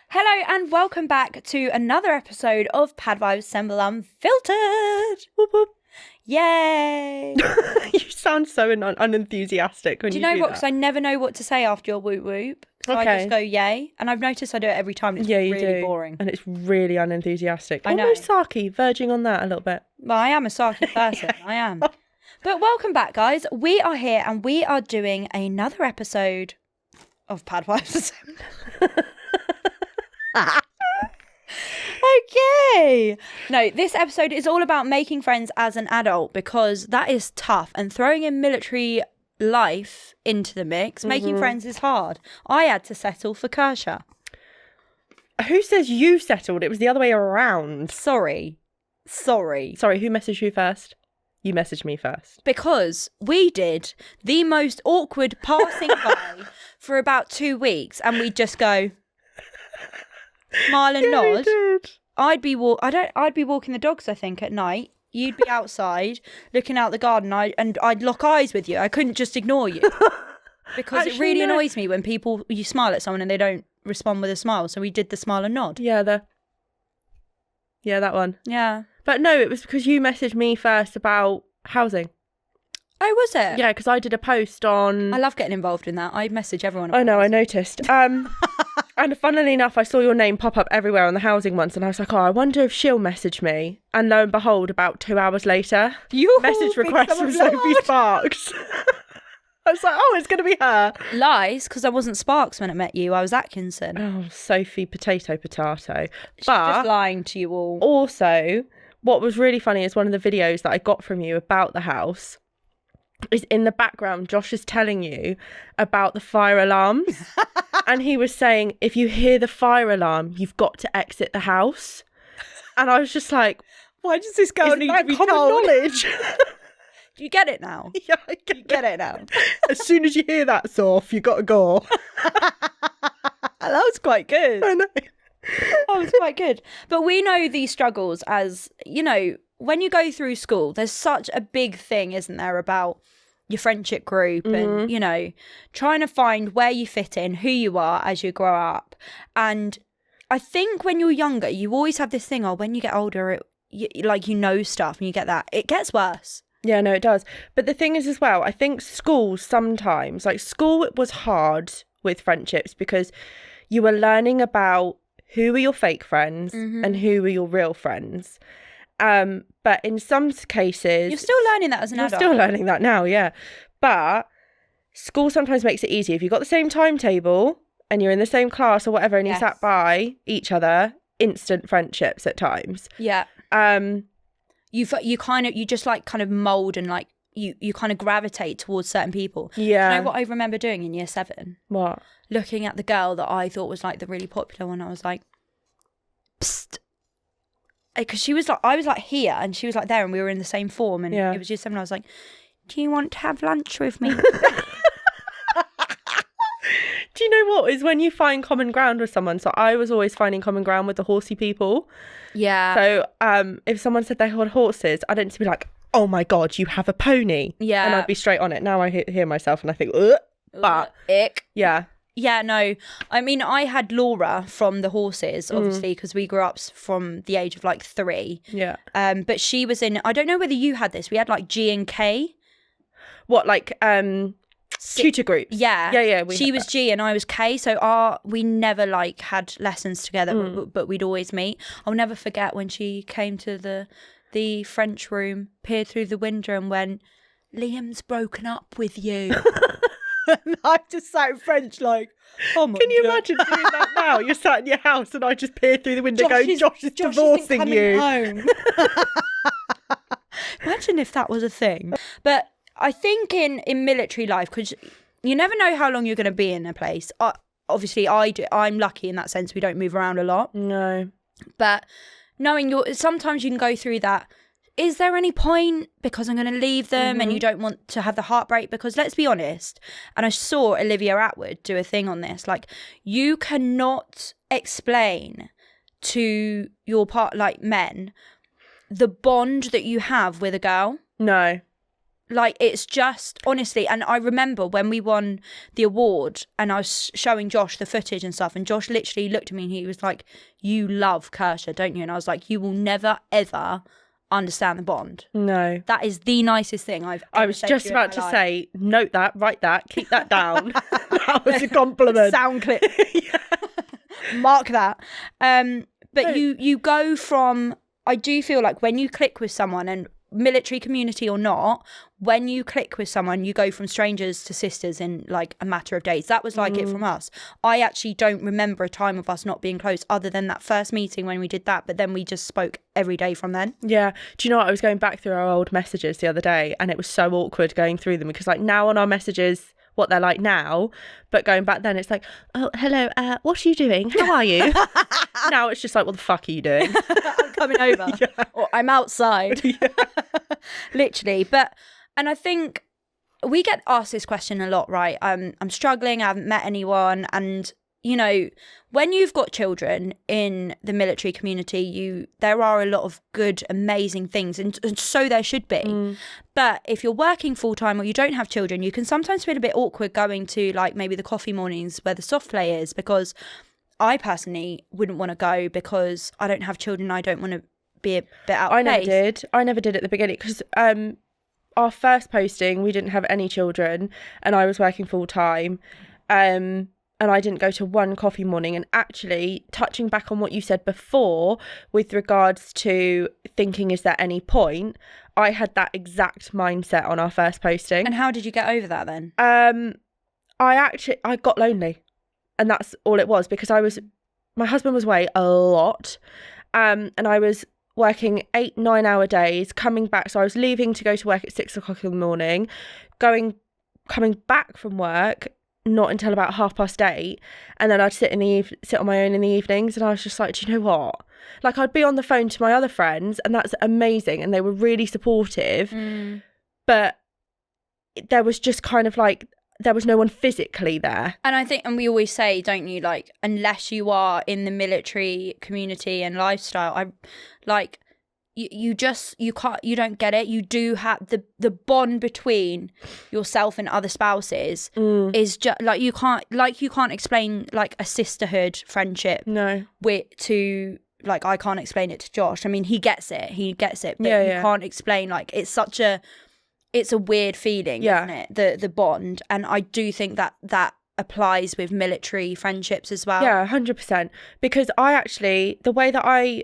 Hello and welcome back to another episode of Pad Vibes Assemble Unfiltered. Whoop whoop. Yay! You sound so unenthusiastic when Do you you know do what? that. Because I never know what to say after your whoop whoop. So I Okay. just go yay. And I've noticed I do it every time. It's Yeah, you really do. boring. And it's really unenthusiastic. I know. Almost sarky, verging on that a little bit. Well, I am a sarky person. I am. But welcome back, guys. We are here and we are doing another episode of Pad Vibes Assemble. Okay. No, this episode is all about making friends as an adult because that is tough, and throwing in military life into the mix, making friends is hard. I had to settle for Kershaw. Who says you settled? It was the other way around. Sorry. Sorry, who messaged you first? You messaged me first. Because we did the most awkward passing by for about 2 weeks, and we'd just go smile and Yeah, we nod. did. I'd be walking the dogs, I think, at night. You'd be outside looking out the garden. I'd lock eyes with you. I couldn't just ignore you because it really annoys me when you smile at someone and they don't respond with a smile. So we did the smile and nod. Yeah, that one. Yeah. But no, it was because you messaged me first about housing. Oh, was it? Yeah, because I did a post on... I love getting involved in that. I message everyone. I know, I noticed. And funnily enough, I saw your name pop up everywhere on the housing once, and I was like, oh, I wonder if she'll message me. And lo and behold, about 2 hours later, message request from Sophie Sparks. I was like, oh, it's going to be her. Lies, because I wasn't Sparks when I met you. I was Atkinson. Oh, Sophie Potato. She's just lying to you all. Also, what was really funny is one of the videos that I got from you about the house is in the background, Josh is telling you about the fire alarms. And he was saying, if you hear the fire alarm, you've got to exit the house. And I was just like, Why does this girl need to be common told? knowledge? Do you get it now? Yeah, I Get it now. As soon as you hear that, Soph, you got to go. That was quite good. I know. That was quite good. But we know these struggles as, when you go through school, there's such a big thing, isn't there, about your friendship group and, trying to find where you fit in, who you are as you grow up. And I think when you're younger, you always have this thing, when you get older, you know stuff and you get that. It gets worse. Yeah, no, it does. But the thing is as well, I think school sometimes, school was hard with friendships because you were learning about who are your fake friends and who are your real friends. But in some cases... You're still learning that as an adult. You're still learning that now, yeah. But school sometimes makes it easy. If you've got the same timetable and you're in the same class or whatever and you sat by each other, instant friendships at times. Yeah. You just kind of mold and you kind of gravitate towards certain people. Yeah. Do you know what I remember doing in year 7? What? Looking at the girl that I thought was the really popular one. I was like, psst. Because she was I was here and she was there and we were in the same form and it was year 7. I was like, do you want to have lunch with me? Do you know what is when you find common ground with someone? So I was always finding common ground with the horsey people. Yeah. So if someone said they had horses, I didn't be like, oh my God, you have a pony. Yeah. And I'd be straight on it. Now I hear myself and I think, ugh. But ick. Yeah. Yeah, no. I mean, I had Laura from the horses, obviously, because we grew up from the age of 3. Yeah. But she was in, I don't know whether you had this. We had G and K. What, tutor groups? Yeah. Yeah. She was G and I was K. So we never had lessons together, but we'd always meet. I'll never forget when she came to the French room, peered through the window and went, Liam's broken up with you. And I just sat in French oh my God. Can you imagine doing that now? You're sat in your house and I just peer through the window going, Josh is divorcing you. Home. Imagine if that was a thing. But I think in military life, because you never know how long you're going to be in a place. Obviously, I do. I'm lucky in that sense. We don't move around a lot. No. But knowing sometimes you can go through that. Is there any point because I'm going to leave them and you don't want to have the heartbreak? Because let's be honest, and I saw Olivia Atwood do a thing on this, you cannot explain to your men the bond that you have with a girl. No. Like, it's just, honestly, and I remember when we won the award and I was showing Josh the footage and stuff, and Josh literally looked at me and he was like, you love Kirsha, don't you? And I was like, you will never, ever understand the bond. No. That is the nicest thing I've ever I was said just to you in about my to life. say, note that, write that, keep that down. That was a compliment. Sound clip. Mark that. But you go from, I do feel like when you click with someone, and military community or not, when you click with someone, you go from strangers to sisters in like a matter of days. That was like it from us. I actually don't remember a time of us not being close other than that first meeting when we did that, but then we just spoke every day from then. Yeah. Do you know what? I was going back through our old messages the other day and it was so awkward going through them because like now on our messages, what they're like now, but going back then it's like, oh, hello, what are you doing? How are you? Now it's just like, what the fuck are you doing? I'm coming over. Yeah. Or I'm outside. Yeah. Literally. And I think we get asked this question a lot, right? I'm struggling, I haven't met anyone. And, you know, when you've got children in the military community, there are a lot of good, amazing things, and so there should be. But if you're working full time or you don't have children, you can sometimes feel a bit awkward going to like maybe the coffee mornings where the soft play is, because I personally wouldn't want to go because I don't have children. I don't want to be a bit out of place. I never did at the beginning because our first posting, we didn't have any children and I was working full time. And I didn't go to one coffee morning. And actually, touching back on what you said before with regards to thinking, is there any point? I had that exact mindset on our first posting. And how did you get over that then? I got lonely. And that's all it was, because my husband was away a lot. And I was working 8-9 hour days, coming back. So I was leaving to go to work at 6 o'clock in the morning, coming back from work, not until about 8:30, and then I'd sit on my own in the evenings, and I was just like, do you know what? Like, I'd be on the phone to my other friends, and that's amazing, and they were really supportive, but there was just kind of like, there was no one physically there. And I think, and we always say, don't you, like, unless you are in the military community and lifestyle, you don't get it. You do have the bond between yourself and other spouses is just like, you can't explain like a sisterhood friendship. No. Like, I can't explain it to Josh. I mean, he gets it, but you can't explain, like, it's a weird feeling, isn't it? The bond. And I do think that applies with military friendships as well. Yeah, 100%. Because the way that I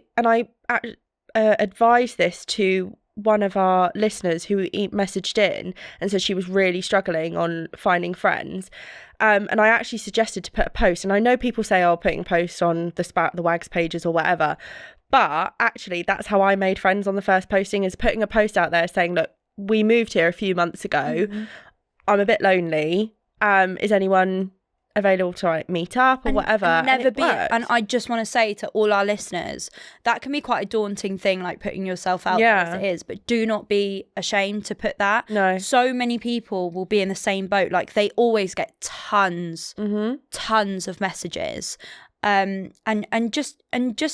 advised this to one of our listeners who messaged in and said she was really struggling on finding friends, and I actually suggested to put a post, and I know people say, oh, putting posts on the WAGS pages or whatever, but actually that's how I made friends on the first posting, is putting a post out there saying, look, we moved here a few months ago, I'm a bit lonely, is anyone available to like meet up or whatever? And I just want to say to all our listeners, that can be quite a daunting thing, like putting yourself out there as it is, but do not be ashamed to put that. No. So many people will be in the same boat. Like, they always get tons of messages. And just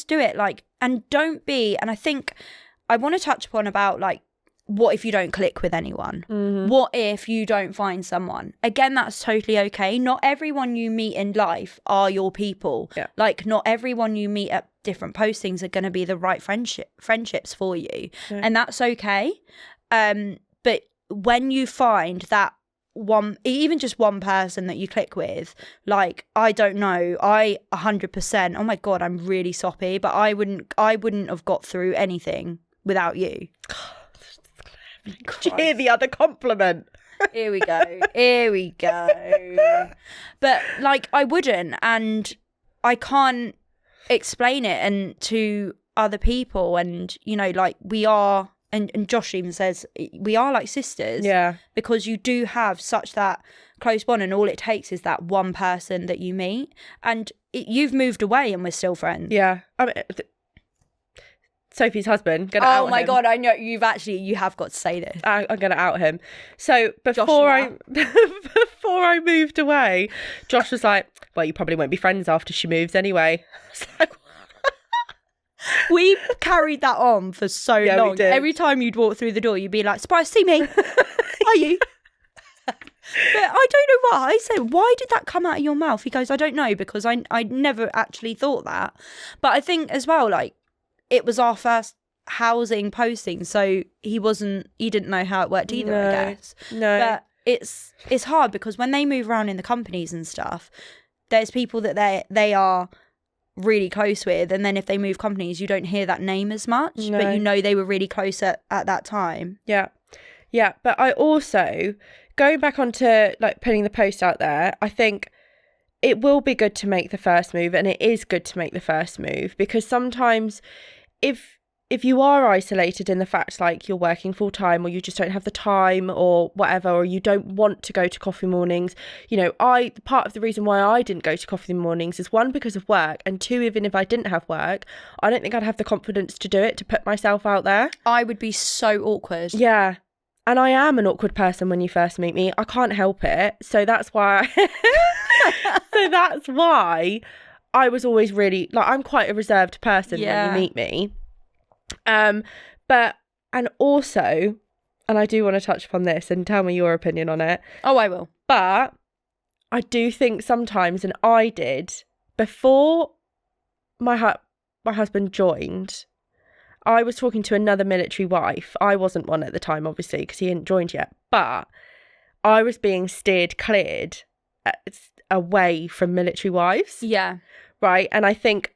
do it. Like, and don't be, and I think I want to touch upon about like, what if you don't click with anyone? What if you don't find someone? Again, that's totally okay. Not everyone you meet in life are your people. Yeah. Like, not everyone you meet at different postings are going to be the right friendships for you. Yeah. And that's okay. But when you find that one, even just one person that you click with, like, I don't know, I 100%, oh my God, I'm really soppy, but I wouldn't have got through anything without you. Did you hear the other compliment? Here we go. But like, I wouldn't, and I can't explain it and to other people, and you know, like, we are, and Josh even says we are like sisters. Yeah. Because you do have such that close bond, and all it takes is that one person that you meet, and you've moved away and we're still friends. Yeah. I mean, Sophie's husband. Oh my God, I know you have got to say this. I'm going to out him. So before I moved away, Josh was like, well, you probably won't be friends after she moves anyway. I was like, We carried that on for so Yeah, we long. did. Every time you'd walk through the door, you'd be like, surprise, see me. Are you? But I don't know why. I said, why did that come out of your mouth? He goes, I don't know, because I never actually thought that. But I think as well, like, it was our first housing posting, so he didn't know how it worked either, I guess. No. But it's hard because when they move around in the companies and stuff, there's people that they are really close with, and then if they move companies, you don't hear that name as much, but you know they were really close at that time. Yeah, but I also, going back onto like putting the post out there, I think it will be good to make the first move, and it is good to make the first move, because sometimes if you are isolated in the fact like you're working full time, or you just don't have the time or whatever, or you don't want to go to coffee mornings, you know, part of the reason why I didn't go to coffee mornings is, one, because of work, and two, even if I didn't have work, I don't think I'd have the confidence to do it, to put myself out there. I would be so awkward. Yeah. And I am an awkward person when you first meet me. I can't help it. So that's why I was always really, like, I'm quite a reserved person when you meet me. But, and also, and I do want to touch upon this and tell me your opinion on it. Oh, I will. But I do think sometimes, and I did, before my husband joined, I was talking to another military wife. I wasn't one at the time, obviously, because he hadn't joined yet. But I was being cleared away from military wives. Yeah. Right. And I think,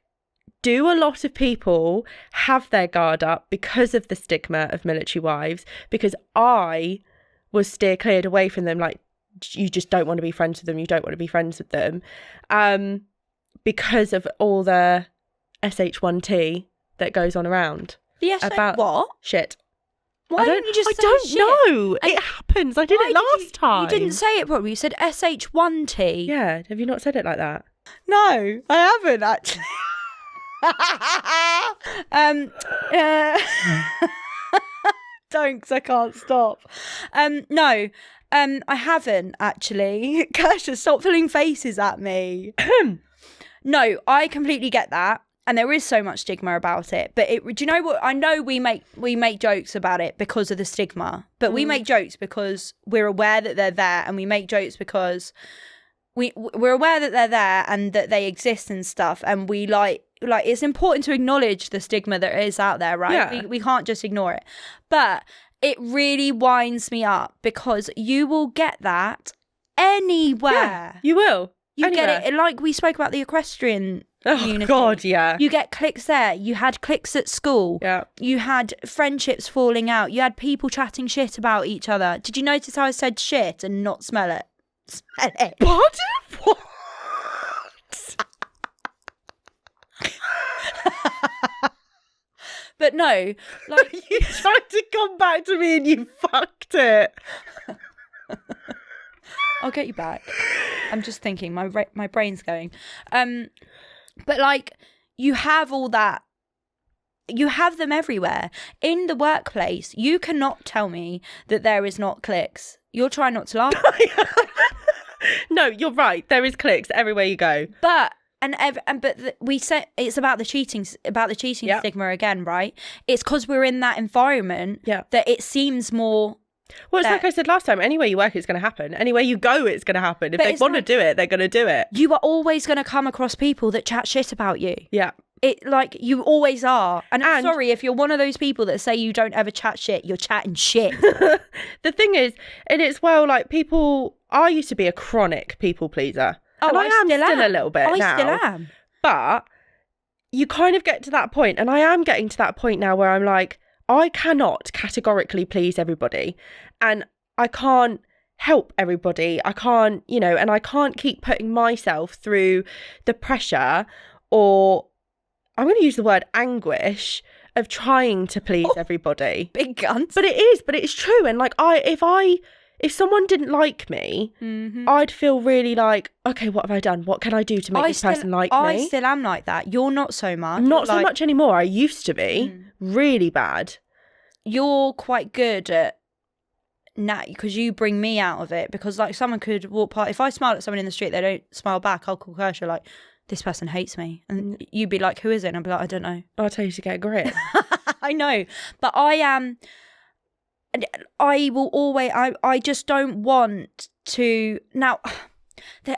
do a lot of people have their guard up because of the stigma of military wives? Because I was cleared away from them. Like, you just don't want to be friends with them. You don't want to be friends with them. Because of all the SH1T that goes on around. The about what? Shit. Why didn't you just say don't shit? know. It happens. I did it last time. You didn't say it properly. You said SH1T. Yeah. Have you not said it like that? No, I haven't actually. Don't, because I can't stop. No, I haven't actually. Kirsha, stop pulling faces at me. No, I completely get that. And there is so much stigma about it. But do you know what? I know we make jokes about it because of the stigma. But we make jokes because we're aware that they're there. And we make jokes because we're aware that they're there and that they exist and stuff. And we like it's important to acknowledge the stigma that is out there, right? Yeah. We can't just ignore it. But it really winds me up because you will get that anywhere. Yeah, you will. You Anywhere. get it, like we spoke about the equestrian community. God, yeah. You get cliques there. You had cliques at school. Yeah. You had friendships falling out. You had people chatting shit about each other. Did you notice how I said shit and not smell it? Smell it. What? What? But no, like You tried to come back to me and you fucked it. I'll get you back. I'm just thinking. My brain's going. But like you have all that. You have them everywhere in the workplace. You cannot tell me that there is not cliques. You're trying not to laugh. No, you're right. There is cliques everywhere you go. But we said it's about the cheating stigma again, right? It's because we're in that environment that it seems more. Well, it's like I said last time. Anywhere you work, it's going to happen. Anywhere you go, it's going to happen. If they want to do it, they're going to do it. You are always going to come across people that chat shit about you. Yeah. It like you always are. And I'm sorry if you're one of those people that say you don't ever chat shit, you're chatting shit. The thing is, and it's like people. I used to be a chronic people pleaser. Oh, and I am still a little bit now. I still am. But you kind of get to that point, and I am getting to that point now where I'm like, I cannot categorically please everybody, and I can't help everybody. I can't, and I can't keep putting myself through the pressure, or I'm going to use the word anguish, of trying to please everybody. Big guns. But it's true. And like, if someone didn't like me, I'd feel really like, okay, what have I done? What can I do to make this person like me? I still am like that. You're not so much. Not so much anymore. I used to be really bad. You're quite good at because you bring me out of it. Because like someone could walk past. If I smile at someone in the street, they don't smile back. I'll call Kirsha like, this person hates me. And you'd be like, who is it? And I'd be like, I don't know. I'll tell you to get a grip. I know. But I will always, I just don't want to, now,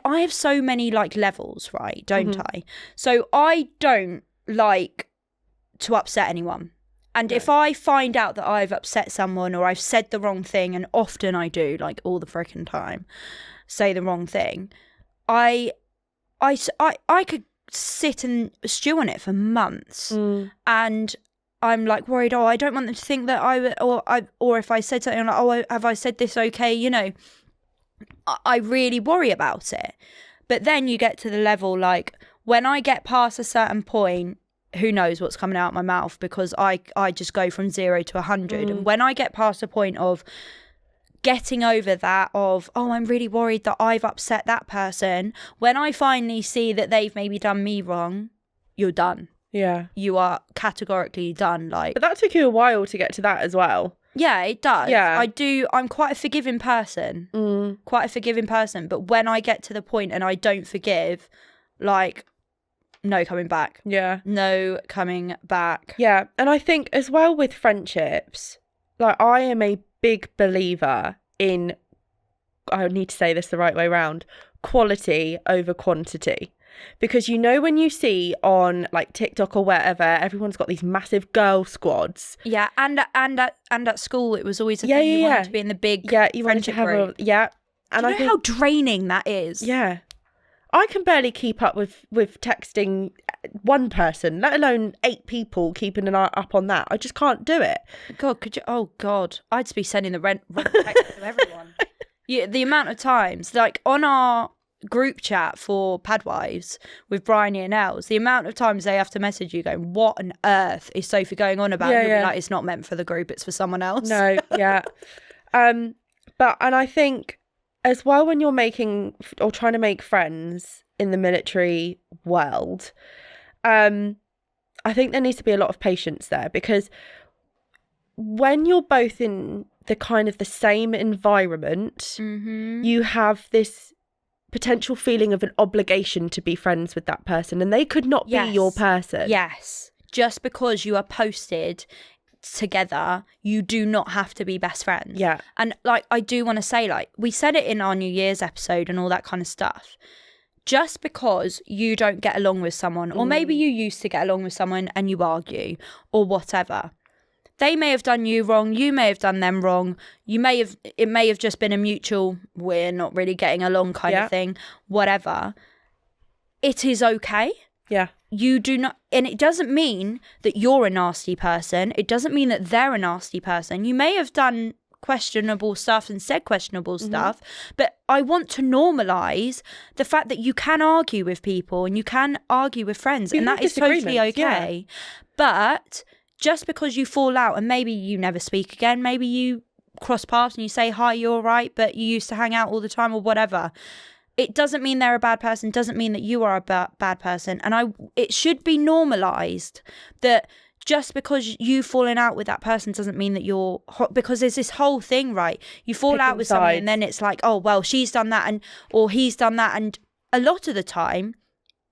I have so many like levels, right? Don't I? So I don't like to upset anyone. And if I find out that I've upset someone or I've said the wrong thing, and often I do, like all the freaking time, say the wrong thing, I could sit and stew on it for months, and I'm like worried. Oh, I don't want them to think that or if I said something, I'm like, oh, have I said this okay? You know, I really worry about it. But then you get to the level like when I get past a certain point, who knows what's coming out of my mouth, because I just go from 0 to 100. And when I get past the point of getting over that of, oh, I'm really worried that I've upset that person, when I finally see that they've maybe done me wrong, you're done. Yeah. You are categorically done. Like, but that took you a while to get to that as well. Yeah, it does. Yeah. I'm quite a forgiving person. Quite a forgiving person. But when I get to the point and I don't forgive, like, no coming back. Yeah. No coming back. Yeah. And I think as well with friendships, like I am a big believer in, I need to say this the right way round, quality over quantity. Because you know when you see on like TikTok or wherever, everyone's got these massive girl squads. Yeah, and at school it was always a thing you wanted to be in the big you wanted to have group. And Do you know how draining that is? Yeah. I can barely keep up with texting one person, let alone 8 people keeping an eye up on that. I just can't do it. God, could you? Oh God, I'd be sending the rent text to everyone. Yeah, the amount of times, like on our group chat for Padwives with Bryony and Els, the amount of times they have to message you going, what on earth is Sophie going on about? You'll be like, it's not meant for the group, it's for someone else. No, yeah. And I think as well, when you're making or trying to make friends in the military world, I think there needs to be a lot of patience there, because when you're both in the kind of the same environment, you have this potential feeling of an obligation to be friends with that person, and they could not be your person. Yes. Just because you are posted together, you do not have to be best friends. Yeah. And like, I do want to say, like, we said it in our New Year's episode and all that kind of stuff. Just because you don't get along with someone, or maybe you used to get along with someone and you argue or whatever, they may have done you wrong, you may have done them wrong, it may have just been a mutual, we're not really getting along kind of thing, whatever. It is okay. Yeah. You do not, and it doesn't mean that you're a nasty person. It doesn't mean that they're a nasty person. You may have done questionable stuff and said questionable stuff, but I want to normalise the fact that you can argue with people and you can argue with friends, and that is totally okay. But just because you fall out and maybe you never speak again, maybe you cross paths and you say, hi, you're all right, but you used to hang out all the time or whatever, it doesn't mean they're a bad person, doesn't mean that you are a bad person. And it should be normalised that just because you've fallen out with that person doesn't mean that you're hot, because there's this whole thing, right? You fall out with someone and then it's like, oh, well, she's done that or he's done that. And a lot of the time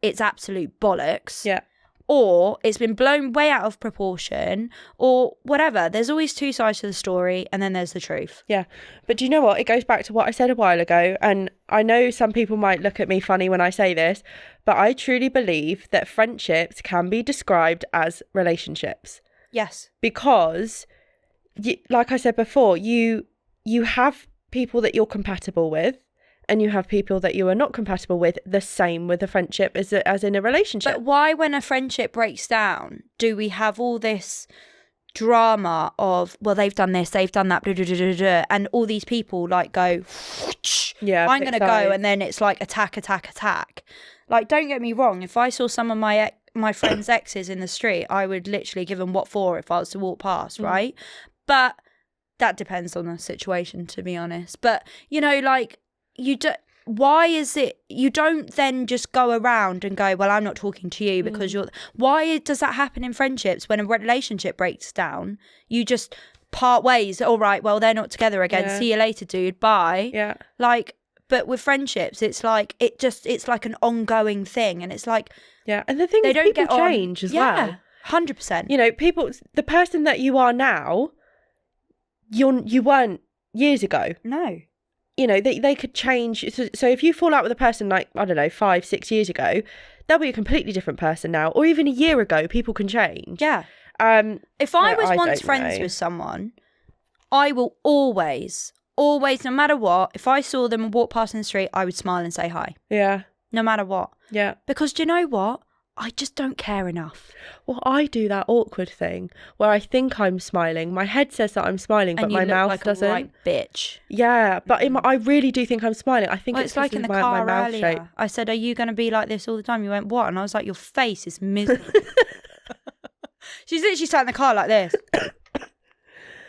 it's absolute bollocks. Yeah. Or it's been blown way out of proportion or whatever. There's always 2 sides to the story, and then there's the truth. Yeah. But do you know what? It goes back to what I said a while ago. And I know some people might look at me funny when I say this, but I truly believe that friendships can be described as relationships. Yes. Because, like I said before, you have people that you're compatible with, and you have people that you are not compatible with. The same with a friendship as in a relationship. But why, when a friendship breaks down, do we have all this drama of, well, they've done this, they've done that, blah, blah, blah, blah, blah, and all these people like go, I'm going to go, and then it's like attack. Like, don't get me wrong, if I saw some of my friends' exes in the street, I would literally give them what for if I was to walk past, right? But that depends on the situation, to be honest. But, you know, like, why is it you don't then just go around and go, well, I'm not talking to you because you're, why does that happen in friendships? When a relationship breaks down, you just part ways. All right, well, they're not together again, see you later, dude, bye. Yeah. Like, But with friendships, it's like it's like an ongoing thing, and it's like And the thing they is, don't people get on. change as well. 100%. You know, the person that you are now, you weren't years ago. No. You know, they could change. So if you fall out with a person like, I don't know, 5-6 years ago, they'll be a completely different person now. Or even a year ago, people can change. Yeah. If I was once friends with someone, I will always, no matter what, if I saw them and walk past in the street, I would smile and say hi. Yeah. No matter what. Yeah. Because do you know what? I just don't care enough. Well, I do that awkward thing where I think I'm smiling. My head says that I'm smiling, but my mouth like doesn't. A right bitch. Yeah, but I really do think I'm smiling. I think it's like in the car earlier. Shape. I said, "Are you going to be like this all the time?" You went, "What?" And I was like, "Your face is miserable." She's literally sat in the car like this.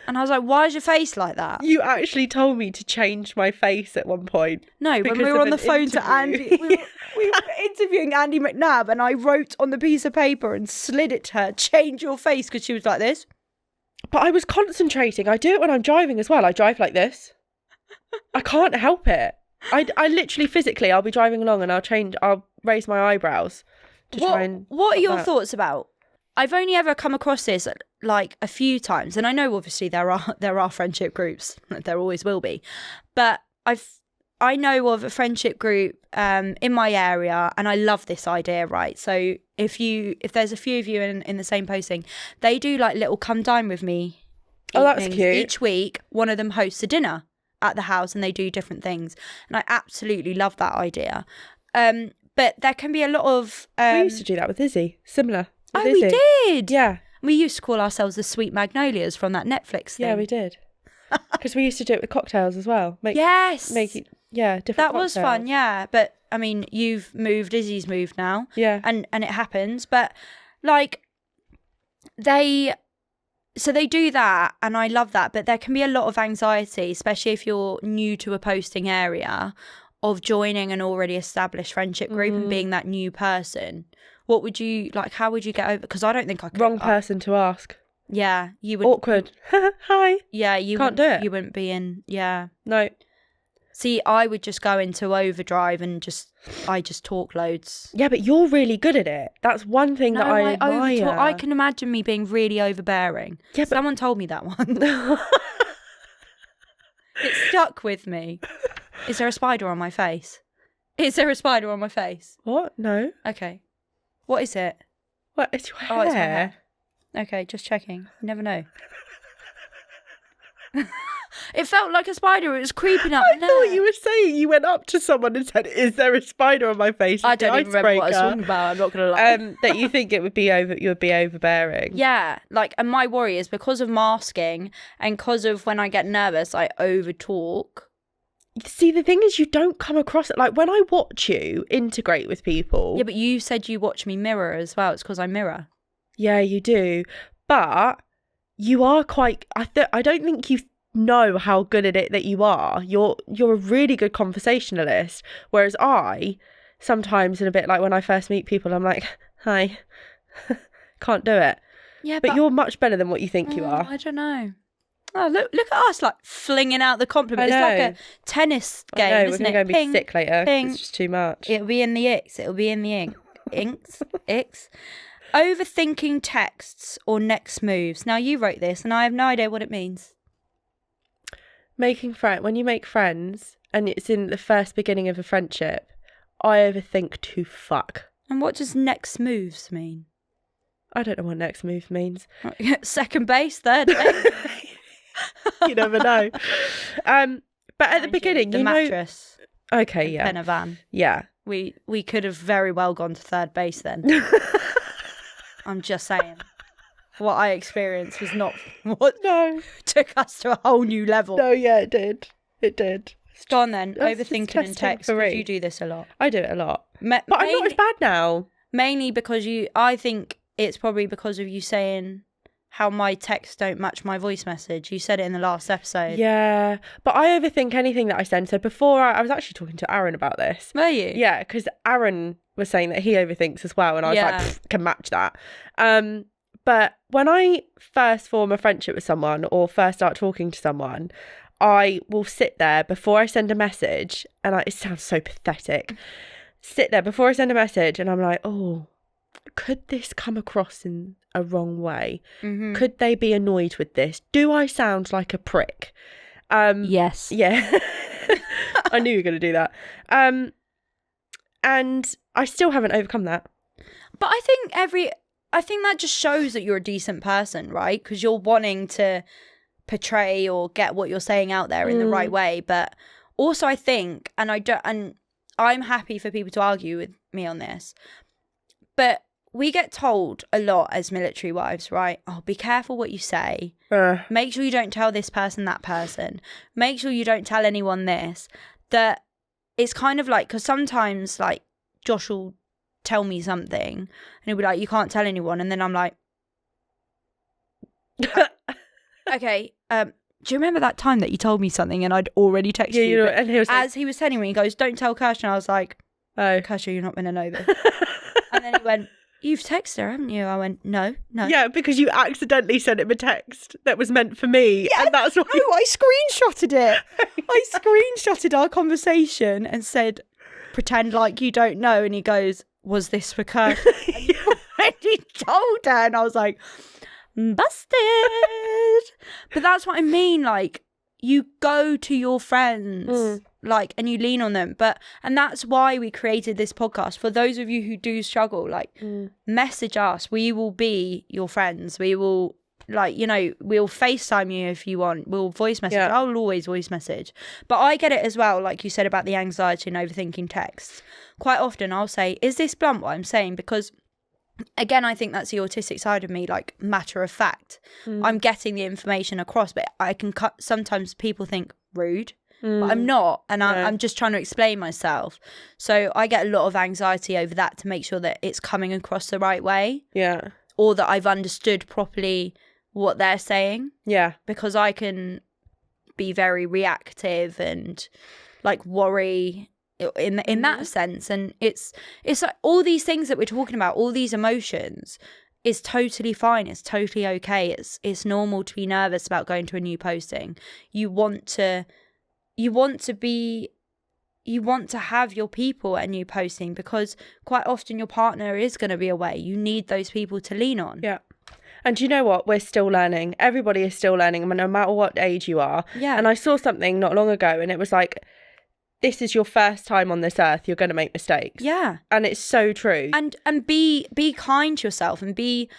And I was like, why is your face like that? You actually told me to change my face at one point. No, when we were on the phone to Andy, we were interviewing Andy McNabb, and I wrote on the piece of paper and slid it to her, change your face, because she was like this. But I was concentrating. I do it when I'm driving as well. I drive like this. I can't help it. I literally physically, I'll be driving along and I'll raise my eyebrows to try and... What are your thoughts about? I've only ever come across this like a few times, and I know obviously there are friendship groups, there always will be, but I know of a friendship group in my area, and I love this idea, right? So if there's a few of you in the same posting, they do like little come dine with me. Oh, that's cute. Each week, one of them hosts a dinner at the house, and they do different things, and I absolutely love that idea. But there can be a lot of we used to do that with Izzy. Similar. We did. Yeah. We used to call ourselves the Sweet Magnolias from that Netflix thing. Yeah, we did. Because we used to do it with cocktails as well. Different That cocktails. was fun, yeah. But, I mean, you've moved, Izzy's moved now. Yeah. And it happens. But, like, they do that, and I love that. But there can be a lot of anxiety, especially if you're new to a posting area, of joining an already established friendship group and being that new person. What would you, like, how would you get over? Because I don't think I could. Wrong person to ask. Yeah, you would. Awkward. Hi. Yeah, you can't do it. You wouldn't be in, yeah. No. See, I would just go into overdrive and I just talk loads. Yeah, but you're really good at it. That's one thing that I admire. I can imagine me being really overbearing. Yeah, but... Someone told me that one. It stuck with me. Is there a spider on my face? Is there a spider on my face? What? No. Okay. What is it? What? It's your hair. Oh, it's my hair. Okay, just checking. You never know. It felt like a spider. It was creeping up. I thought you were saying you went up to someone and said, "Is there a spider on my face?" I don't even remember what I was talking about. I'm not going to lie. That you think you would be overbearing. Yeah, like, and my worry is because of masking and because of when I get nervous, I overtalk. See, the thing is, you don't come across it. Like, when I watch you integrate with people... Yeah, but you said you watch me mirror as well. It's because I mirror. Yeah, you do. But you are quite... I don't think you know how good at it that you are. You're a really good conversationalist. Whereas I, sometimes, in a bit like when I first meet people, I'm like, hi, can't do it. Yeah, but you're much better than what you think you are. I don't know. Oh, look at us, like, flinging out the compliment. It's like a tennis game, isn't it? We're going to go be sick later. It's just too much. It'll be in the icks. It'll be in the ink. Icks. Overthinking texts or next moves. Now, you wrote this, and I have no idea what it means. When you make friends, and it's in the first beginning of a friendship, I overthink to fuck. And what does next moves mean? I don't know what next move means. Second base, third base. You never know. But at the beginning, the mattress. Okay, yeah. Pen a van. Yeah. We could have very well gone to third base then. I'm just saying. What I experienced was not what took us to a whole new level. No, yeah, it did. It did. Go on then. Overthinking in text. Because you do this a lot. I do it a lot. But I'm not as bad now. Mainly because I think it's probably because of you saying how my texts don't match my voice message. You said it in the last episode. Yeah, but I overthink anything that I send. So before, I was actually talking to Aaron about this. Were you? Yeah, because Aaron was saying that he overthinks as well, and I was like, can match that. But when I first form a friendship with someone or first start talking to someone, I will sit there before I send a message, and it sounds so pathetic. Sit there before I send a message, and I'm like, oh, could this come across in a wrong way? Mm-hmm. Could they be annoyed with this? Do I sound like a prick? Yes. Yeah. I knew you were going to do that. And I still haven't overcome that. But I think that just shows that you're a decent person, right? Because you're wanting to portray or get what you're saying out there in the right way. But also I think, and I'm happy for people to argue with me on this, but we get told a lot as military wives, right? Oh, be careful what you say. Make sure you don't tell this person, that person. Make sure you don't tell anyone this. That it's kind of like, because sometimes like Josh will tell me something and he'll be like, you can't tell anyone. And then I'm like, okay, do you remember that time that you told me something and I'd already texted you? But and he was as he was telling me, he goes, don't tell Kirsty. And I was like, oh, Kirsty, you're not going to know this. And then he went, you've texted her, haven't you? I went, no. Yeah, because you accidentally sent him a text that was meant for me. Yeah, and that's why. No, I screenshotted it. I screenshotted our conversation and said, pretend like you don't know. And he goes, was this for Kirsty? And you already told her. And I was like, busted. But that's what I mean. Like, you go to your friends, like, and you lean on them. And that's why we created this podcast. For those of you who do struggle, like, message us. We will be your friends. We will, like, we'll FaceTime you if you want. We'll voice message. Yeah. I'll always voice message. But I get it as well, like you said about the anxiety and overthinking texts. Quite often I'll say, is this blunt what I'm saying? Because again, I think that's the autistic side of me, like matter of fact. I'm getting the information across, but I can sometimes people think rude, but I'm not. And I'm just trying to explain myself. So I get a lot of anxiety over that to make sure that it's coming across the right way. Yeah. Or that I've understood properly what they're saying. Yeah. Because I can be very reactive and like worry in that sense, and it's like all these things that we're talking about, all these emotions is totally fine. It's totally okay. It's normal to be nervous about going to a new posting. You want to have your people at a new posting, because quite often your partner is going to be away. You need those people to lean on. Yeah. And you know what? We're still learning. Everybody is still learning, no matter what age you are. Yeah. And I saw something not long ago, and it was like, this is your first time on this earth. You're going to make mistakes. Yeah. And it's so true. And be kind to yourself and be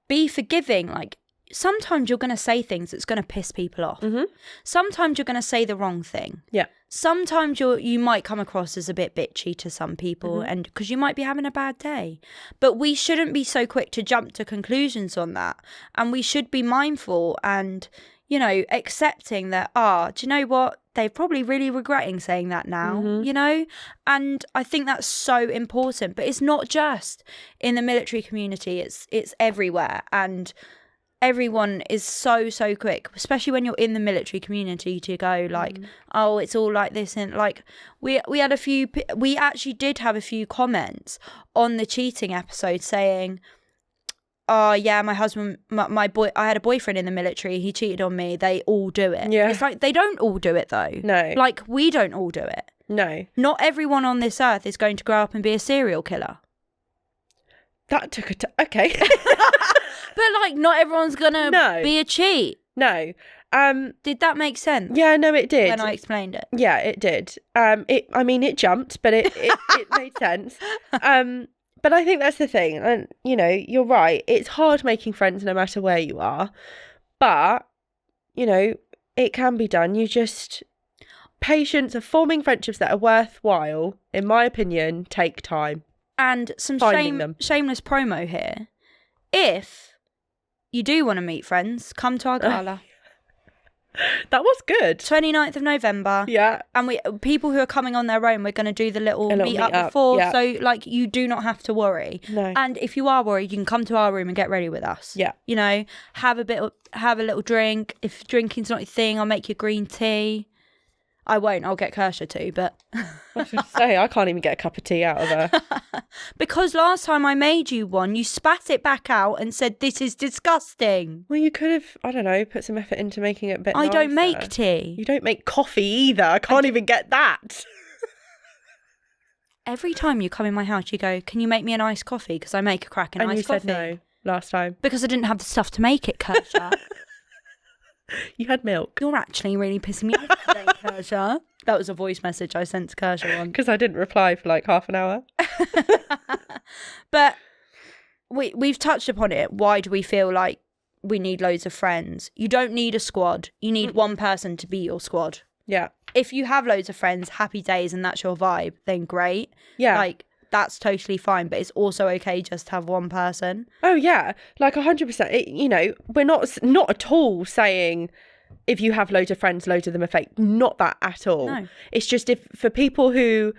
forgiving. Like, sometimes you're going to say things that's going to piss people off. Mm-hmm. Sometimes you're going to say the wrong thing. Yeah. Sometimes you might come across as a bit bitchy to some people, and because you might be having a bad day. But we shouldn't be so quick to jump to conclusions on that. And we should be mindful and, accepting that, do you know what? They're probably really regretting saying that now, And I think that's so important. But it's not just in the military community. It's everywhere. And everyone is so quick, especially when you're in the military community, to go like, oh, it's all like this. And like, we actually did have a few comments on the cheating episode saying, oh yeah, my husband, my boy, I had a boyfriend in the military, he cheated on me, they all do it. Yeah. It's like, they don't all do it though. No. Like, we don't all do it. No. Not everyone on this earth is going to grow up and be a serial killer. That took okay. But like, not everyone's gonna be a cheat. No. Did that make sense? Yeah, no, it did. When I explained it. Yeah, it did. It jumped, but it made sense. But I think that's the thing. And, you're right. It's hard making friends no matter where you are. But, it can be done. Patience of forming friendships that are worthwhile, in my opinion, take time. And some shameless promo here. If you do want to meet friends, come to our gala. That was good. 29th of November. Yeah. And people who are coming on their own, we're going to do the little meet up before. Yeah. So, like, you do not have to worry. No. And if you are worried, you can come to our room and get ready with us. Yeah. Have a little drink. If drinking's not your thing, I'll make you green tea. I won't. I'll get Kirsha to, but I was going to say, I can't even get a cup of tea out of her. because last time I made you one, you spat it back out and said, "This is disgusting." Well, you could have, I don't know, put some effort into making it a bit I nicer. don't make tea. You don't make coffee either. I can't even get that. Every time you come in my house, you go, "Can you make me an iced coffee?" Because I make a cracking And you iced coffee. said no last time. Because I didn't have the stuff to make it, Kirsha. You had milk. You're actually really pissing me off today, Kirsha. That was a voice message I sent to Kirsha once. Because I didn't reply for like half an hour. But we've touched upon it. Why do we feel like we need loads of friends? You don't need a squad. You need one person to be your squad. Yeah. If you have loads of friends, happy days, and that's your vibe, then great. Yeah. Like, that's totally fine. But it's also okay just to have one person. Oh, yeah. Like 100%. You know, we're not at all saying if you have loads of friends, loads of them are fake. Not that at all. No. It's just if for people who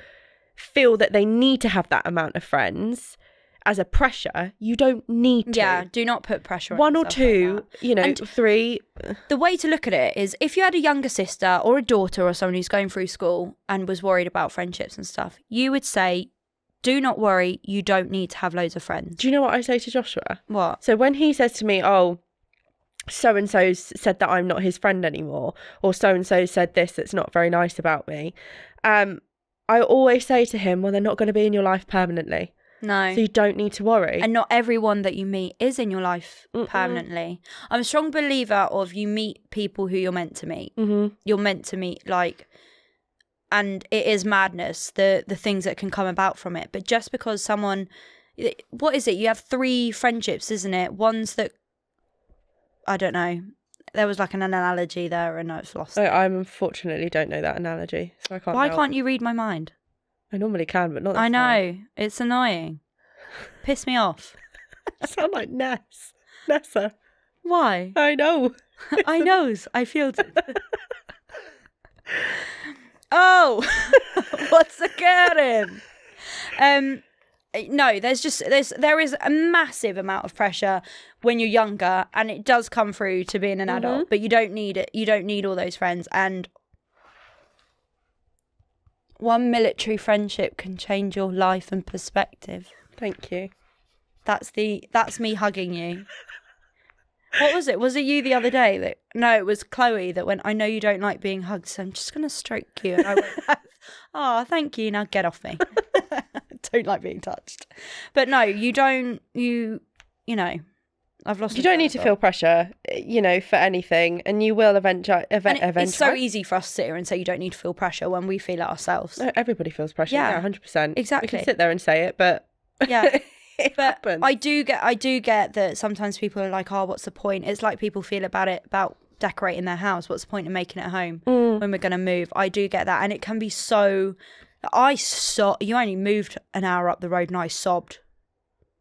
feel that they need to have that amount of friends as a pressure, you don't need to. Yeah, do not put pressure on one or yourself two, like that. you know, And 3. the way to look at it is if you had a younger sister or a daughter or someone who's going through school and was worried about friendships and stuff, you would say, do not worry, you don't need to have loads of friends. Do you know what I say to Joshua? What? So when he says to me, oh, so-and-so said that I'm not his friend anymore, or so-and-so said this that's not very nice about me, I always say to him, well, they're not going to be in your life permanently. No. So you don't need to worry. And not everyone that you meet is in your life permanently. I'm a strong believer of you meet people who you're meant to meet. Mm-hmm. You're meant to meet, like, and it is madness, the things that can come about from it. But just because someone, what is it? You have 3 friendships, isn't it? Ones that, I don't know. There was like an analogy there and I've lost it. I unfortunately don't know that analogy, so I can't Why help. can't you read my mind? I normally can, but not this I know. time. It's annoying. Piss me off. I sound like Nessa. Why? I know. I knows. I feel it. Oh, what's occurring? No, there is a massive amount of pressure when you're younger, and it does come through to being an adult. But you don't need it. You don't need all those friends. And one military friendship can change your life and perspective. Thank you. That's me hugging you. What was it? Was it you the other day? No, it was Chloe that went, I know you don't like being hugged, so I'm just going to stroke you. And I went, oh, thank you. Now get off me. Don't like being touched. But no, you don't, you know, I've lost. You don't need to feel pressure, you know, for anything. And you will eventually. It's so easy for us to sit here and say you don't need to feel pressure when we feel it ourselves. No, everybody feels pressure. Yeah, 100%. Exactly. We can sit there and say it, but yeah. it happens. I do get that sometimes people are like, oh, what's the point? It's like people feel about decorating their house. What's the point of making it a home when we're going to move? I do get that. And it can be so... You only moved an hour up the road and I sobbed.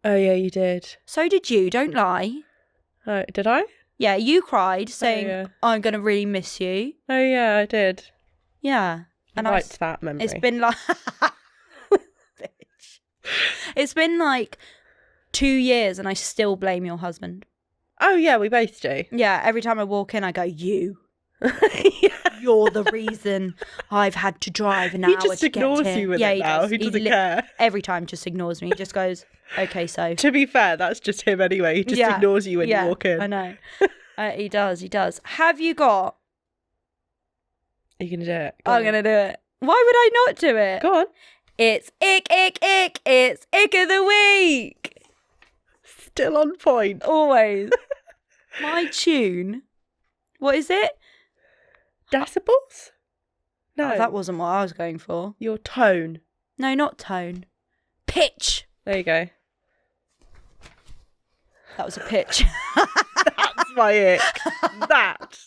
Oh, yeah, you did. So did you. Don't lie. Oh, did I? Yeah, you cried saying, yeah. I'm going to really miss you. Oh, yeah, I did. Yeah. And I liked that memory. It's been like... Bitch. It's been like 2 years and I still blame your husband. Oh, yeah, we both do. Yeah, every time I walk in, I go, you. Yeah. You're the reason I've had to drive an hour to get here. He just ignores you with it now. He doesn't care. Every time just ignores me. He just goes, okay, so. To be fair, that's just him anyway. He just ignores you when you walk in. I know. He does. Have you got... Are you going to do it? I'm going to do it. Why would I not do it? Go on. It's ick. It's ick of the week. Still on point. Always. My tune. What is it? Decibels? No. Oh, that wasn't what I was going for. Your tone. No, not tone. Pitch. There you go. That was a pitch. That's my ick. That.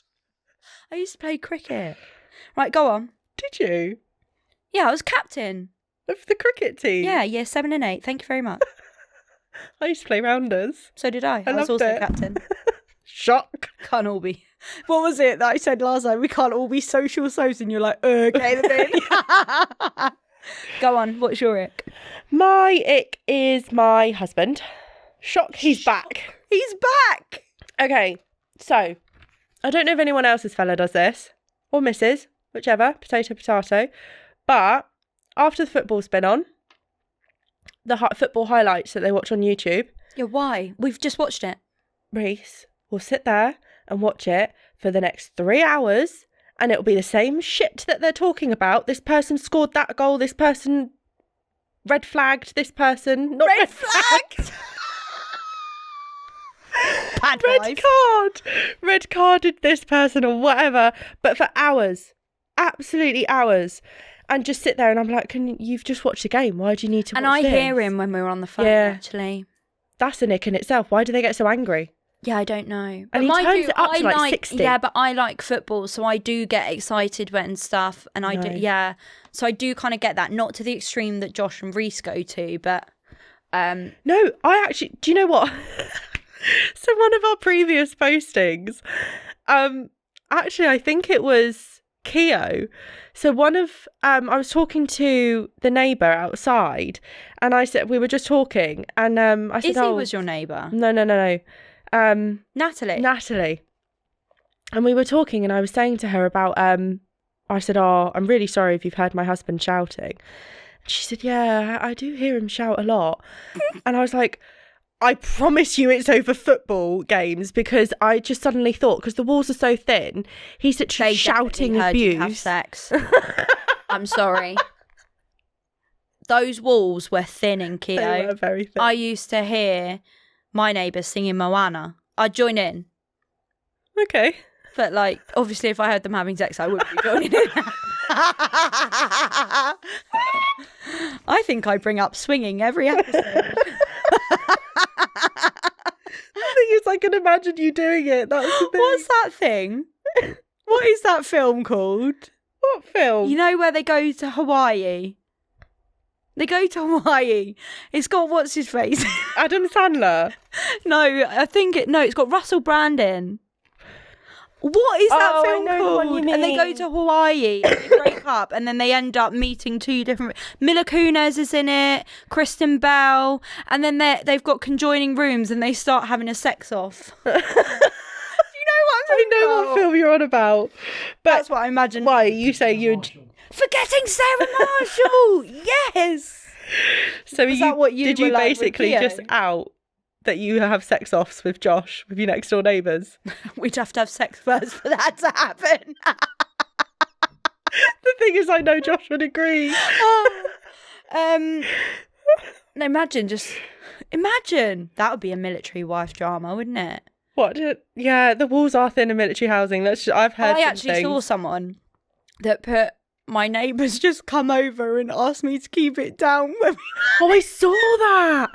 I used to play cricket. Right, go on. Did you? Yeah, I was captain. Of the cricket team? Yeah, year 7 and 8. Thank you very much. I used to play rounders. So did I. I was loved also it. captain. Shock. Can't all be. What was it that I said last time? We can't all be social so's, and you're like, okay, the bin. Go on. What's your ick? My ick is my husband. Shock, he's back. He's back. Okay, so I don't know if anyone else's fella does this, or missus. whichever, potato. But after the football's been on, the football highlights that they watch on YouTube. Yeah, why? We've just watched it. Reese will sit there and watch it for the next 3 hours, and it'll be the same shit that they're talking about. This person scored that goal, this person red flagged, this person not red flagged. Bad red carded this person or whatever, but for hours, absolutely hours. And just sit there and I'm like, you've just watched the game, why do you need to watch And I this? hear him when we were on the phone, actually. That's a nick in itself. Why do they get so angry? Yeah, I don't know. And he turns it up to like 60. Yeah, but I like football, so I do get excited when stuff, and I do, yeah. So I do kind of get that, not to the extreme that Josh and Reese go to, but... No, I actually... Do you know what? So one of our previous postings, actually, I think it was Keo. So one of... I was talking to the neighbour outside, and I said... We were just talking, and I said... Izzy was your neighbour? No. Natalie. And we were talking, and I was saying to her about... I said, I'm really sorry if you've heard my husband shouting. And she said, yeah, I do hear him shout a lot. And I was like... I promise you it's over football games, because I just suddenly thought, because the walls are so thin, he's literally shouting heard abuse. You have sex. I'm sorry. Those walls were thin in Keo. They were very thin. I used to hear my neighbours singing Moana. I'd join in. Okay. But like, obviously if I heard them having sex, I wouldn't be joining in. I think I bring up swinging every episode. The thing is, I can imagine you doing it. That's the thing. What's that thing? What is that film called? What film? You know where they go to Hawaii? They go to Hawaii. It's got what's his face? Adam Sandler. No, it's got Russell Brand in. What is that film called? And they go to Hawaii and they break up, and then they end up meeting two different... Mila Kunis is in it, Kristen Bell, and then they've got conjoining rooms and they start having a sex off. Do you know what I'm talking about? I know what film you're on about. But that's what I imagine. Why? You say you'd... Forgetting Sarah Marshall! Yes! So did you like basically just out that you have sex offs with Josh, with your next door neighbours? We'd have to have sex first for that to happen. The thing is, I know Josh would agree. Imagine. That would be a military wife drama, wouldn't it? What? Yeah, the walls are thin in military housing. I've heard. I actually saw someone that put... My neighbours just come over and asked me to keep it down. Oh, I saw that.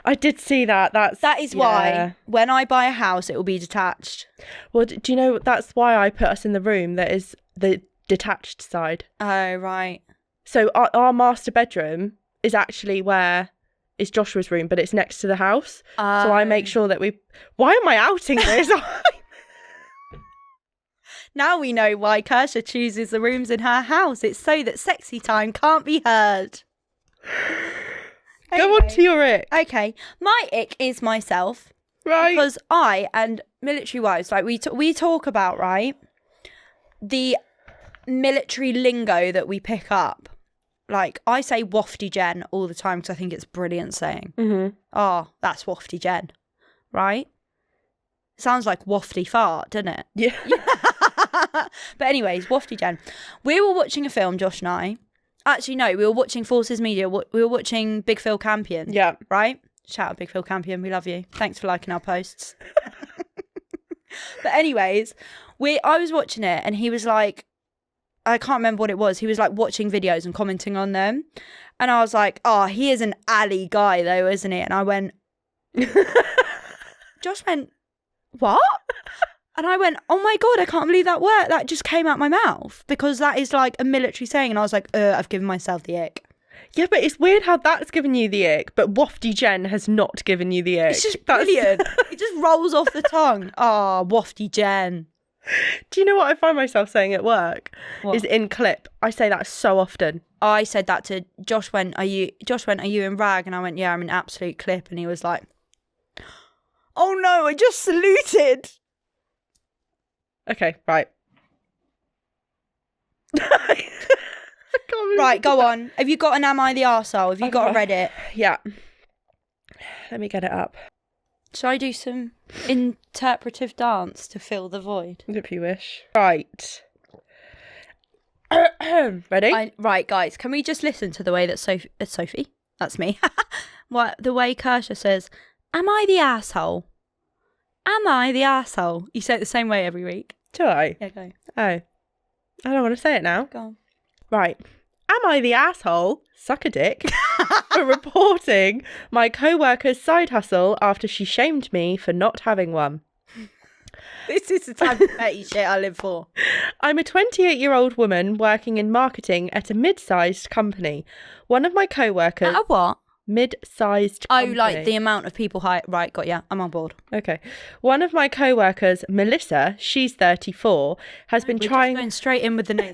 I did see that. That is why when I buy a house, it will be detached. Well, do you know that's why I put us in the room that is the detached side? Oh, right. So our master bedroom is actually is Joshua's room, but it's next to the house. So I make sure that Why am I outing this? Now we know why Kirsha chooses the rooms in her house. It's so that sexy time can't be heard. Go on to your ick. Okay, my ick is myself. Right. Because I and military wives, like we talk about, right, the military lingo that we pick up. Like, I say wafty Jen all the time because I think it's brilliant saying. Mm-hmm. Oh, that's wafty Jen, right? Sounds like wafty fart, doesn't it? Yeah. But anyways, wafty Jen. We were watching a film, Josh and I. Actually, no, we were watching Forces Media. We were watching Big Phil Campion. Yeah. Right? Shout out Big Phil Campion. We love you. Thanks for liking our posts. But anyways, I was watching it and he was like, I can't remember what it was. He was like watching videos and commenting on them. And I was like, oh, he is an alley guy though, isn't he? And I went, Josh went, what? And I went, oh my God, I can't believe that just came out my mouth, because that is like a military saying. And I was like, I've given myself the ick. Yeah, but it's weird how that's given you the ick, but wafty Jen has not given you the ick. It's just brilliant. It just rolls off the tongue. Ah, wafty Jen. Do you know what I find myself saying at work? What? Is in clip. I say that so often. I said that to Josh. Are you in rag? And I went, yeah, I'm in absolute clip. And he was like, oh no, I just saluted. Okay, right. Right, go on. Have you got an Am I the Arsehole? Have you got a Reddit? Yeah. Let me get it up. Shall I do some interpretive dance to fill the void? If you wish. Right. Ready? Right, guys, can we just listen to the way that Sophie, that's me, the way Kirsha says, am I the asshole? Am I the asshole? You say it the same way every week. Do I? Yeah, go. Oh. I don't want to say it now. Go on. Right. Am I the asshole, suck a dick, for reporting my co-worker's side hustle after she shamed me for not having one? This is the type of petty shit I live for. I'm a 28-year-old woman working in marketing at a mid-sized company. One of my co-workers... A what? Mid-sized company. Oh, like the amount of people hire... Right, got ya. I'm on board. Okay. One of my co-workers, Melissa, she's 34, has been trying... Just going straight in with the name.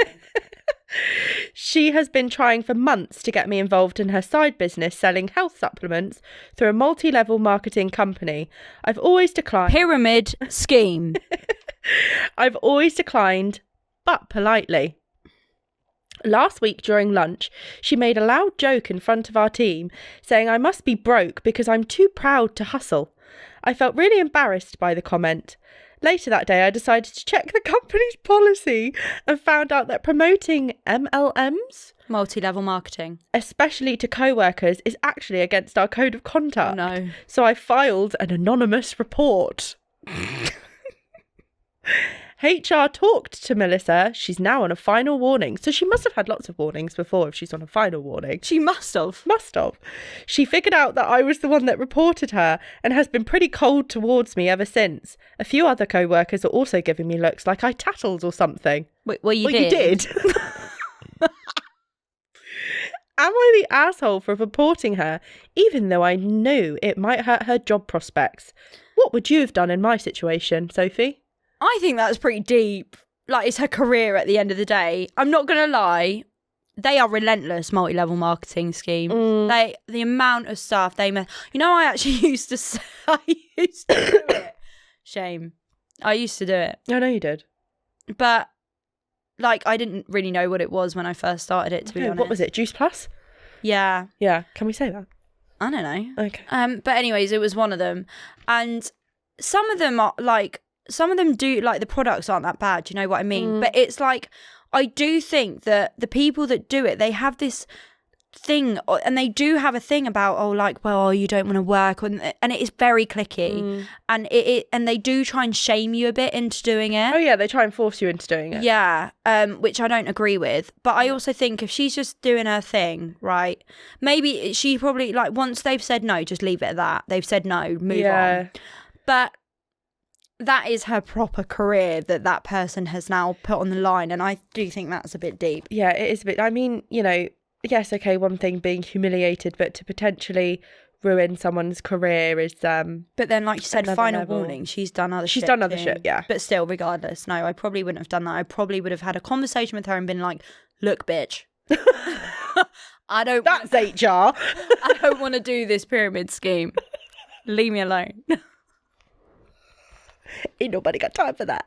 She has been trying for months to get me involved in her side business selling health supplements through a multi-level marketing company. I've always declined. Pyramid scheme. I've always declined, but politely. Last week during lunch, she made a loud joke in front of our team, saying I must be broke because I'm too proud to hustle. I felt really embarrassed by the comment. Later that day, I decided to check the company's policy and found out that promoting MLMs, multi-level marketing, especially to co-workers, is actually against our code of conduct. Oh, no. So I filed an anonymous report. HR talked to Melissa. She's now on a final warning. So she must have had lots of warnings before if she's on a final warning. She must have. Must have. She figured out that I was the one that reported her and has been pretty cold towards me ever since. A few other co-workers are also giving me looks like I tattled or something. Well, you did. Am I the asshole for reporting her, even though I knew it might hurt her job prospects? What would you have done in my situation, Sophie? I think that's pretty deep. Like, it's her career at the end of the day. I'm not going to lie. They are relentless multi-level marketing scheme. The amount of stuff they... I actually used to do it. Shame. I used to do it. I know you did. But, like, I didn't really know what it was when I first started it, to be honest. What was it? Juice Plus? Yeah. Yeah. Can we say that? I don't know. Okay. But anyways, it was one of them. And some of them are, like... Some of them do, like, the products aren't that bad, do you know what I mean? But it's like, I do think that the people that do it, they have this thing, and they do have a thing about, you don't want to work, and it is very cliquey, and and they do try and shame you a bit into doing it. Oh yeah, they try and force you into doing it. Yeah, which I don't agree with. But I also think if she's just doing her thing, right, maybe she probably, like, once they've said no, just leave it at that. They've said no, move on. But that is her proper career that person has now put on the line, and I do think that's a bit deep. Yeah, it is a bit. I mean, yes, okay, one thing being humiliated, but to potentially ruin someone's career is But then, like you said, final level. warning. She's done other shit. She's done other too. shit, yeah. But still, regardless, no, I probably wouldn't have done that. I probably would have had a conversation with her and been like, "Look, bitch, I don't. That's HR. I don't want to do this pyramid scheme. Leave me alone." Ain't nobody got time for that.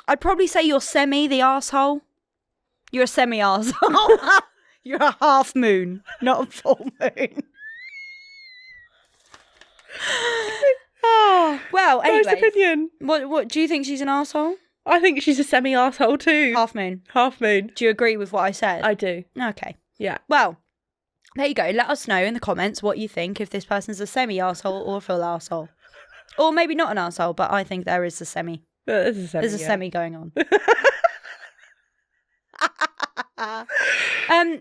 I'd probably say you're the arsehole. You're a semi-arsehole. You're a half moon, not a full moon. Well, anyway. Nice opinion. What do you think, she's an arsehole? I think she's a semi-arsehole too. Half moon. Half moon. Do you agree with what I said? I do. Okay. Yeah. Well, there you go. Let us know in the comments what you think, if this person's a semi-arsehole or a full arsehole. Or maybe not an arsehole, but I think there is a semi. There's a semi, semi going on.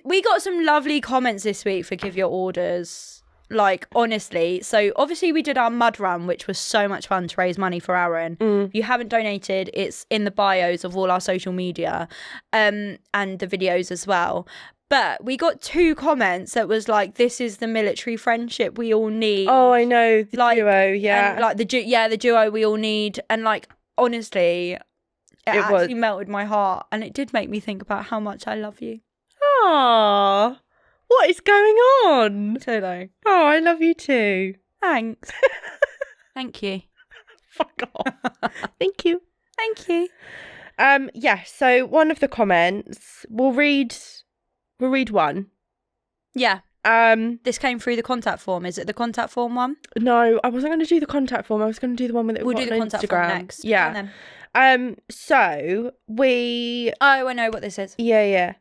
We got some lovely comments this week for Give Your Orders. Like, honestly. So, obviously, we did our mud run, which was so much fun to raise money for Aaron. If you haven't donated, it's in the bios of all our social media and the videos as well. But we got 2 comments that was like, "This is the military friendship we all need." Oh, I know. The duo, yeah. And, like, the duo we all need. And, like, honestly, it actually melted my heart. And it did make me think about how much I love you. Aww. What is going on? So low. Oh, I love you too. Thanks. Thank you. Fuck off. Thank you. Thank you. So one of the comments, we'll read one. Yeah. This came through the contact form. Is it the contact form one? No, I wasn't going to do the contact form. I was going to do the one with it. We'll do the contact form next. Yeah. So we. Oh, I know what this is. Yeah.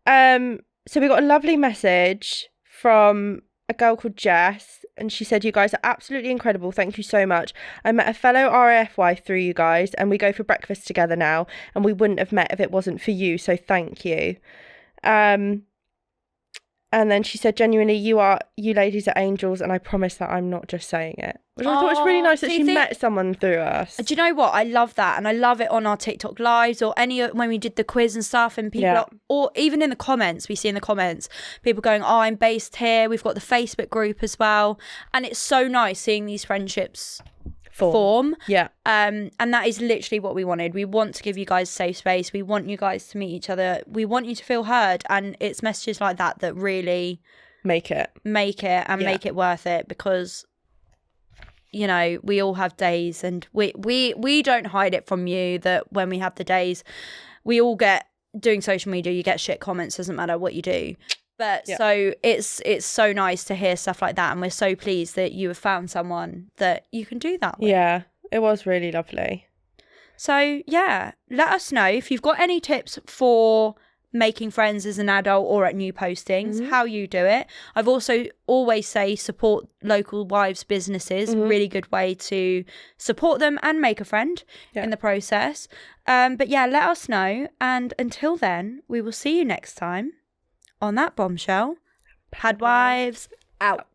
So we got a lovely message from a girl called Jess, and she said, "You guys are absolutely incredible. Thank you so much. I met a fellow RAF wife through you guys, and we go for breakfast together now, and we wouldn't have met if it wasn't for you, so thank you." And then she said, "Genuinely, you ladies are angels, and I promise that I'm not just saying it." Which I thought was really nice that she met someone through us. Do you know what? I love that, and I love it on our TikTok lives or when we did the quiz and stuff, and people, or even in the comments, we see in the comments people going, "Oh, I'm based here." We've got the Facebook group as well, and it's so nice seeing these friendships form. Yeah. And that is literally what we wanted. We want to give you guys a safe space. We want you guys to meet each other. We want you to feel heard, and it's messages like that that really make it make it worth it, because you know, we all have days, and we don't hide it from you that when we have the days, we all get, doing social media, you get shit comments, doesn't matter what you do. But so it's so nice to hear stuff like that, and we're so pleased that you have found someone that you can do that with. Yeah, it was really lovely. So yeah, let us know if you've got any tips for making friends as an adult or at new postings, how you do it. I've also always say support local wives businesses, really good way to support them and make a friend in the process. But yeah, let us know, and until then, we will see you next time. On that bombshell, Pad Wives out.